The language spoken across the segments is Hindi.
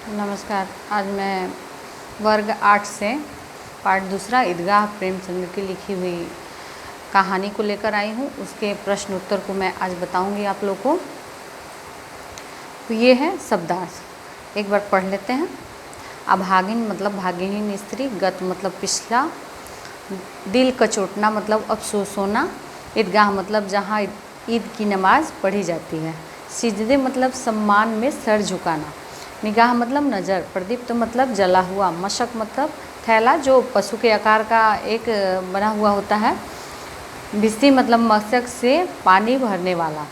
नमस्कार। आज मैं वर्ग 8 से पाठ दूसरा ईदगाह प्रेमचंद की लिखी हुई कहानी को लेकर आई हूँ। उसके प्रश्न उत्तर को मैं आज बताऊँगी आप लोग को। तो ये है शब्दार्थ, एक बार पढ़ लेते हैं। अभागिन मतलब भाग्यहीन स्त्री, गत मतलब पिछला, दिल कचोटना मतलब अफसोस होना, ईदगाह मतलब जहाँ ईद की नमाज पढ़ी जाती है, सिजदे मतलब सम्मान में सर झुकाना, निगाह मतलब नज़र, प्रदीप्त मतलब जला हुआ, मशक मतलब थैला जो पशु के आकार का एक बना हुआ होता है, भिस्ती मतलब मशक से पानी भरने वाला,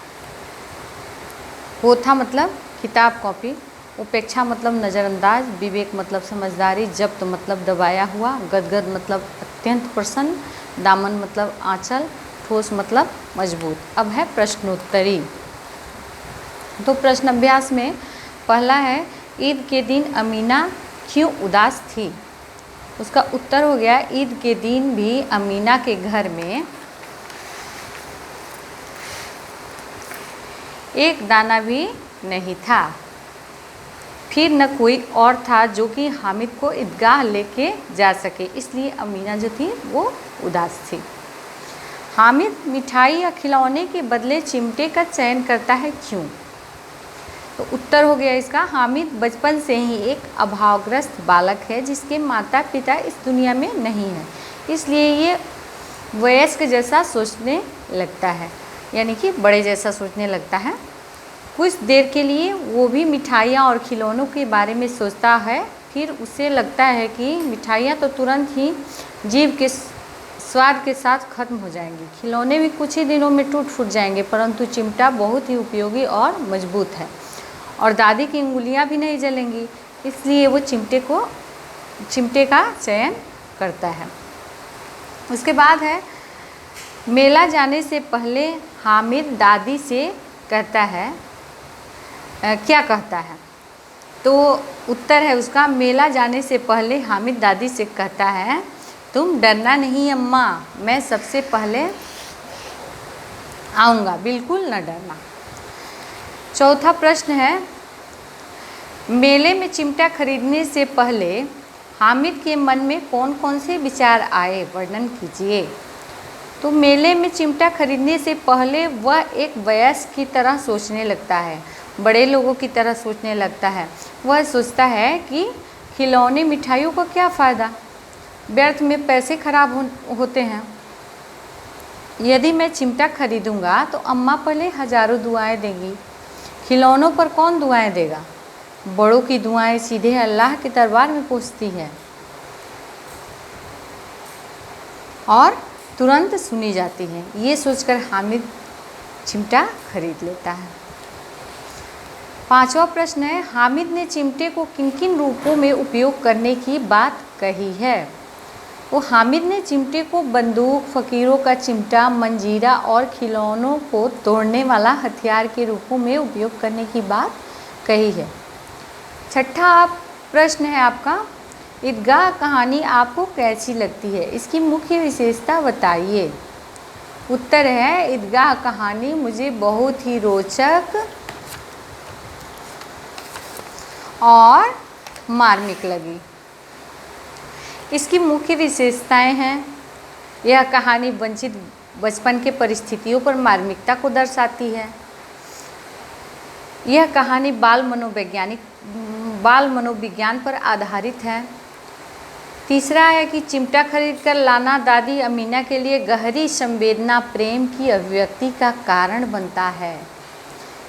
पोथा मतलब किताब कॉपी, उपेक्षा मतलब नज़रअंदाज, विवेक मतलब समझदारी, जब्त मतलब दबाया हुआ, गदगद मतलब अत्यंत प्रसन्न, दामन मतलब आंचल, ठोस मतलब मजबूत। अब है प्रश्नोत्तरी। तो प्रश्न अभ्यास में पहला है, ईद के दिन अमीना क्यों उदास थी? उसका उत्तर हो गया, ईद के दिन भी अमीना के घर में एक दाना भी नहीं था। फिर न कोई और था जो कि हामिद को ईदगाह लेके जा सके, इसलिए अमीना जो थी वो उदास थी। हामिद मिठाई या खिलौने के बदले चिमटे का चयन करता है, क्यों? तो उत्तर हो गया इसका, हामिद बचपन से ही एक अभावग्रस्त बालक है जिसके माता पिता इस दुनिया में नहीं है, इसलिए ये वयस्क जैसा सोचने लगता है, यानी कि बड़े जैसा सोचने लगता है। कुछ देर के लिए वो भी मिठाइयाँ और खिलौनों के बारे में सोचता है, फिर उसे लगता है कि मिठाइयाँ तो तुरंत ही जीभ के स्वाद के साथ खत्म हो जाएंगी, खिलौने भी कुछ ही दिनों में टूट फूट जाएंगे, परंतु चिमटा बहुत ही उपयोगी और मजबूत है और दादी की उंगलियां भी नहीं जलेंगी, इसलिए वो चिमटे का चयन करता है। उसके बाद है, मेला जाने से पहले हामिद दादी से कहता है, क्या कहता है? तो उत्तर है उसका, मेला जाने से पहले हामिद दादी से कहता है, तुम डरना नहीं अम्मा, मैं सबसे पहले आऊँगा, बिल्कुल न डरना। चौथा प्रश्न है, मेले में चिमटा खरीदने से पहले हामिद के मन में कौन कौन से विचार आए, वर्णन कीजिए। तो मेले में चिमटा खरीदने से पहले वह एक वयस्क की तरह सोचने लगता है, बड़े लोगों की तरह सोचने लगता है। वह सोचता है कि खिलौने मिठाइयों का क्या फ़ायदा, व्यर्थ में पैसे खराब होते हैं। यदि मैं चिमटा खरीदूंगा तो अम्मा पहले हजारों दुआएं देंगी, खिलौनों पर कौन दुआएं देगा? बड़ों की दुआएं सीधे अल्लाह के दरबार में पहुंचती हैं और तुरंत सुनी जाती हैं। ये सोचकर हामिद चिमटा खरीद लेता है। पांचवा प्रश्न है, हामिद ने चिमटे को किन किन रूपों में उपयोग करने की बात कही है? वो हामिद ने चिमटे को बंदूक, फ़कीरों का चिमटा, मंजीरा और खिलौनों को तोड़ने वाला हथियार के रूपों में उपयोग करने की बात कही है। छठा प्रश्न है आपका, ईदगाह कहानी आपको कैसी लगती है? इसकी मुख्य विशेषता बताइए। उत्तर है, ईदगाह कहानी मुझे बहुत ही रोचक और मार्मिक लगी। इसकी मुख्य विशेषताएं हैं, यह कहानी वंचित बचपन के परिस्थितियों पर मार्मिकता को दर्शाती है। यह कहानी बाल मनोविज्ञान पर आधारित है। तीसरा है कि चिमटा खरीदकर लाना दादी अमीना के लिए गहरी संवेदना, प्रेम की अभिव्यक्ति का कारण बनता है।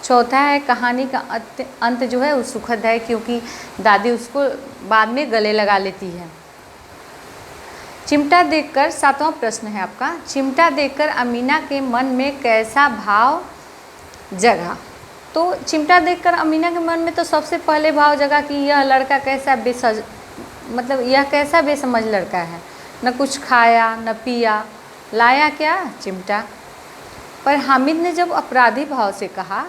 चौथा है, कहानी का अंत जो है वो सुखद है, क्योंकि दादी उसको बाद में गले लगा लेती है। चिमटा देखकर, सातवां प्रश्न है आपका, चिमटा देखकर अमीना के मन में कैसा भाव जगा? तो चिमटा देखकर अमीना के मन में तो सबसे पहले भाव जगा कि यह लड़का कैसा यह कैसा बेसमझ लड़का है, न कुछ खाया न पिया, लाया क्या? चिमटा। पर हामिद ने जब अपराधी भाव से कहा,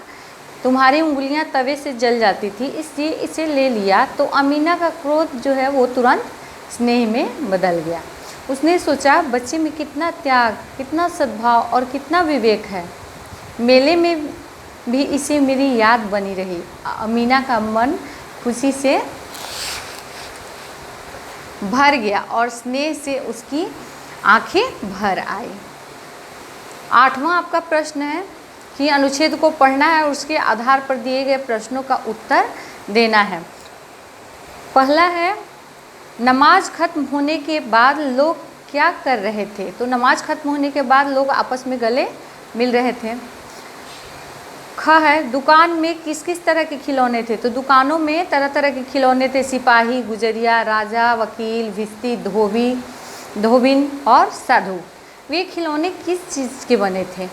तुम्हारी उंगलियां तवे से जल जाती थी इसलिए इसे ले लिया, तो अमीना का क्रोध जो है वो तुरंत स्नेह में बदल गया। उसने सोचा, बच्चे में कितना त्याग, कितना सद्भाव और कितना विवेक है, मेले में भी इसे मेरी याद बनी रही। अमीना का मन खुशी से भर गया और स्नेह से उसकी आंखें भर आई। 8वां आपका प्रश्न है कि अनुच्छेद को पढ़ना है और उसके आधार पर दिए गए प्रश्नों का उत्तर देना है। पहला है, नमाज खत्म होने के बाद लोग क्या कर रहे थे? तो नमाज खत्म होने के बाद लोग आपस में गले मिल रहे थे। ख है, दुकान में किस किस तरह के खिलौने थे? तो दुकानों में तरह तरह के खिलौने थे, सिपाही, गुजरिया, राजा, वकील, भिस्ती, धोबिन और साधु। वे खिलौने किस चीज़ के बने थे?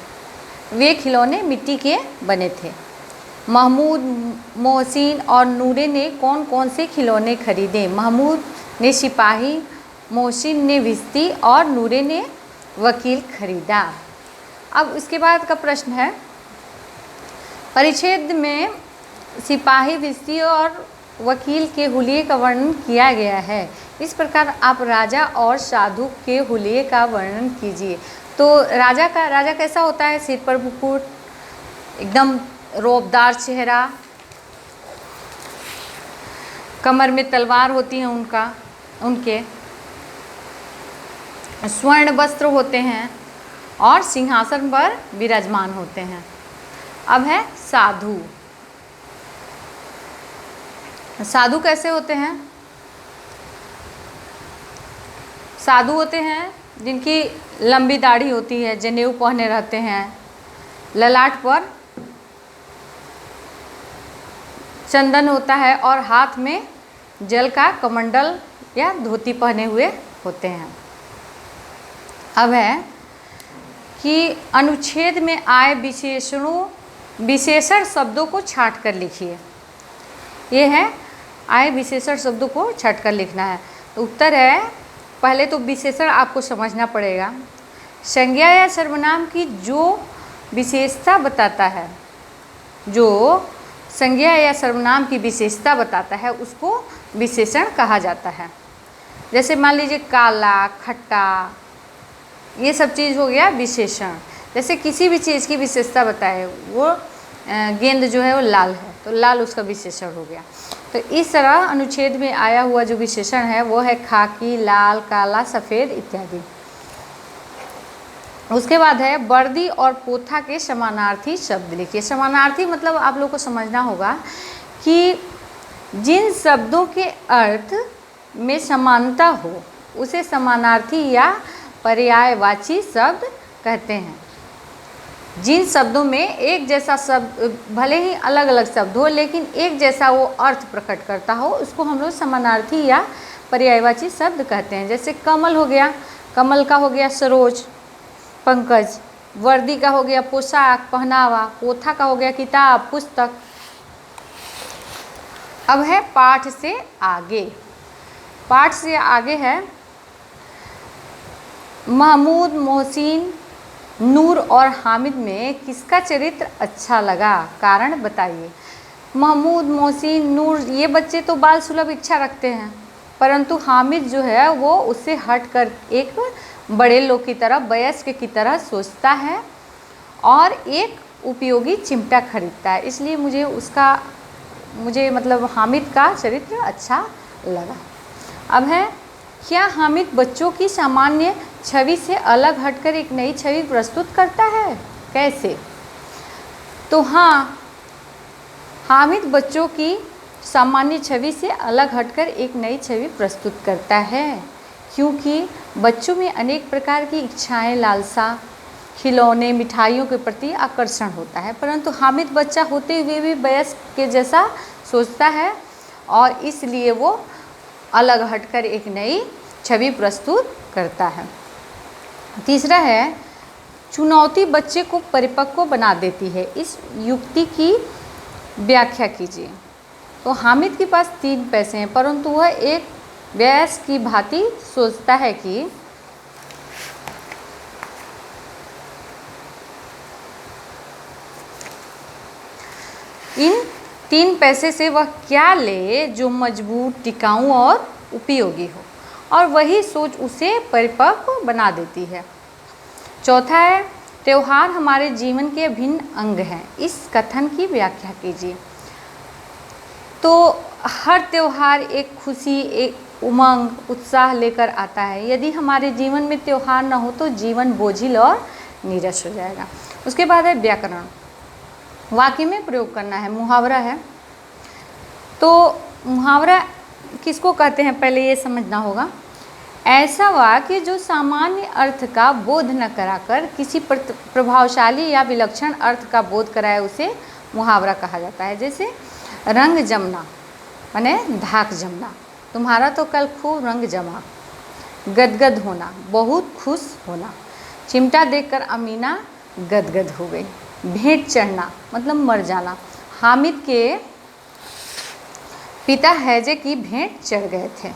वे खिलौने मिट्टी के बने थे। महमूद, मोहसिन और नूरे ने कौन कौन से खिलौने खरीदे? महमूद ने सिपाही, मोहसिन ने भिस्ती और नूरे ने वकील खरीदा। अब उसके बाद का प्रश्न है, परिच्छेद में सिपाही, भिस्ती और वकील के हुलिये का वर्णन किया गया है। इस प्रकार आप राजा और साधु के हुलिये का वर्णन कीजिए। तो राजा कैसा होता है? सिर पर मुकुट, एकदम रौबदार चेहरा, कमर में तलवार होती है उनके स्वर्ण वस्त्र होते हैं और सिंहासन पर विराजमान होते हैं। अब है साधु। साधु कैसे होते हैं? साधु होते हैं जिनकी लंबी दाढ़ी होती है, जनेऊ पहने रहते हैं, ललाट पर चंदन होता है और हाथ में जल का कमंडल या धोती पहने हुए होते हैं। अब है कि अनुच्छेद में आए विशेषण शब्दों को छांट कर लिखिए। ये है, आए विशेषण शब्दों को छांट कर लिखना है। तो उत्तर है, पहले तो विशेषण आपको समझना पड़ेगा। संज्ञा या सर्वनाम की जो विशेषता बताता है, जो संज्ञा या सर्वनाम की विशेषता बताता है, उसको विशेषण कहा जाता है। जैसे मान लीजिए काला, खट्टा, ये सब चीज़ हो गया विशेषण। जैसे किसी भी चीज़ की विशेषता बताए, वो गेंद जो है वो लाल है, तो लाल उसका विशेषण हो गया। तो इस तरह अनुच्छेद में आया हुआ जो विशेषण है वो है खाकी, लाल, काला, सफ़ेद इत्यादि। उसके बाद है वर्दी और पोथा के समानार्थी शब्द लिखिए। समानार्थी मतलब आप लोग को समझना होगा कि जिन शब्दों के अर्थ में समानता हो उसे समानार्थी या पर्यायवाची शब्द कहते हैं। जिन शब्दों में एक जैसा शब्द, भले ही अलग अलग शब्द हो, लेकिन एक जैसा वो अर्थ प्रकट करता हो, उसको हम लोग समानार्थी या पर्यायवाची शब्द कहते हैं। जैसे कमल हो गया, कमल का हो गया सरोज, पंकज। वर्दी का हो गया पोशाक, पहनावा। पोथा का हो गया किताब, पुस्तक। अब है पाठ से आगे। पाठ से आगे है महमूद, मोहसिन, नूर और हामिद में किसका चरित्र अच्छा लगा? कारण बताइए। महमूद, मोहसिन, नूर ये बच्चे तो बाल सुलभ इच्छा रखते हैं, परंतु हामिद जो है वो उससे हटकर एक बड़े लोग की तरह, वयस्क की तरह सोचता है और एक उपयोगी चिमटा खरीदता है। इसलिए मुझे मतलब हामिद का चरित्र अच्छा लगा। अब है, क्या हामिद बच्चों की सामान्य छवि से अलग हटकर एक नई छवि प्रस्तुत करता है? कैसे? तो हाँ, हामिद बच्चों की सामान्य छवि से अलग हटकर एक नई छवि प्रस्तुत करता है, क्योंकि बच्चों में अनेक प्रकार की इच्छाएं, लालसा, खिलौने, मिठाइयों के प्रति आकर्षण होता है, परंतु हामिद बच्चा होते हुए भी वयस्क के जैसा सोचता है और इसलिए वो अलग हटकर एक नई छवि प्रस्तुत करता है। तीसरा है, चुनौती बच्चे को परिपक्व बना देती है। इस युक्ति की व्याख्या कीजिए। तो हामिद के पास 3 पैसे हैं, परंतु वह एक वयस्क की भांति सोचता है कि इन 3 पैसे से वह क्या ले जो मजबूत, टिकाऊ और उपयोगी हो, और वही सोच उसे परिपक्व बना देती है। चौथा है, त्यौहार हमारे जीवन के अभिन्न अंग हैं। इस कथन की व्याख्या कीजिए। तो हर त्यौहार एक खुशी, एक उमंग उत्साह लेकर आता है। यदि हमारे जीवन में त्यौहार न हो तो जीवन बोझिल और नीरस हो जाएगा। उसके बाद है व्याकरण, वाक्य में प्रयोग करना है। मुहावरा है, तो मुहावरा किसको कहते हैं पहले ये समझना होगा। ऐसा वाक्य जो सामान्य अर्थ का बोध न कराकर किसी प्रभावशाली या विलक्षण अर्थ का बोध कराए उसे मुहावरा कहा जाता है। जैसे रंग जमना माने धाक जमना, तुम्हारा तो कल खूब रंग जमा। गदगद होना, बहुत खुश होना। चिमटा देखकर अमीना गदगद हो गई। भेंट चढ़ना मतलब मर जाना, हामिद के पिता हैजे की भेंट चढ़ गए थे।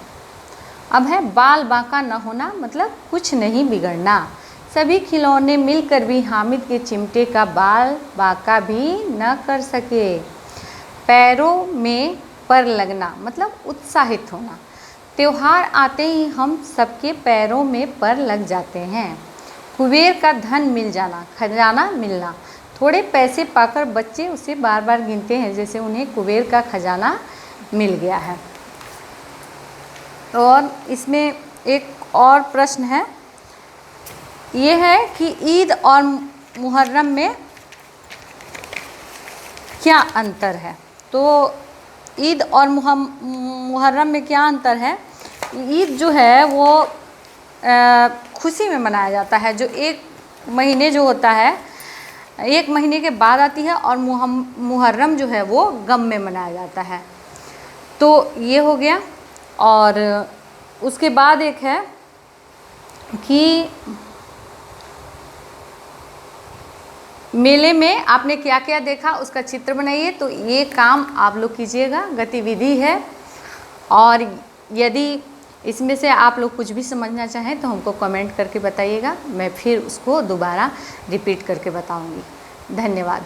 अब है बाल बांका न होना मतलब कुछ नहीं बिगड़ना। सभी खिलौने मिलकर भी हामिद के चिमटे का बाल बांका भी न कर सके। पैरों में पर लगना मतलब उत्साहित होना। त्योहार आते ही हम सबके पैरों में पर लग जाते हैं। कुबेर का धन मिल जाना, खजाना मिलना। थोड़े पैसे पाकर बच्चे उसे बार बार गिनते हैं, जैसे उन्हें कुबेर का खजाना मिल गया है। और इसमें एक और प्रश्न है, ये है कि ईद और मुहर्रम में क्या अंतर है। तो ईद और मुहर्रम में क्या अंतर है। ईद जो है वो खुशी में मनाया जाता है, जो एक महीने जो होता है, एक महीने के बाद आती है, और मुहर्रम जो है वो गम में मनाया जाता है। तो ये हो गया। और उसके बाद एक है कि मेले में आपने क्या क्या देखा उसका चित्र बनाइए। तो ये काम आप लोग कीजिएगा, गतिविधि है। और यदि इसमें से आप लोग कुछ भी समझना चाहें तो हमको कमेंट करके बताइएगा, मैं फिर उसको दोबारा रिपीट करके बताऊंगी। धन्यवाद।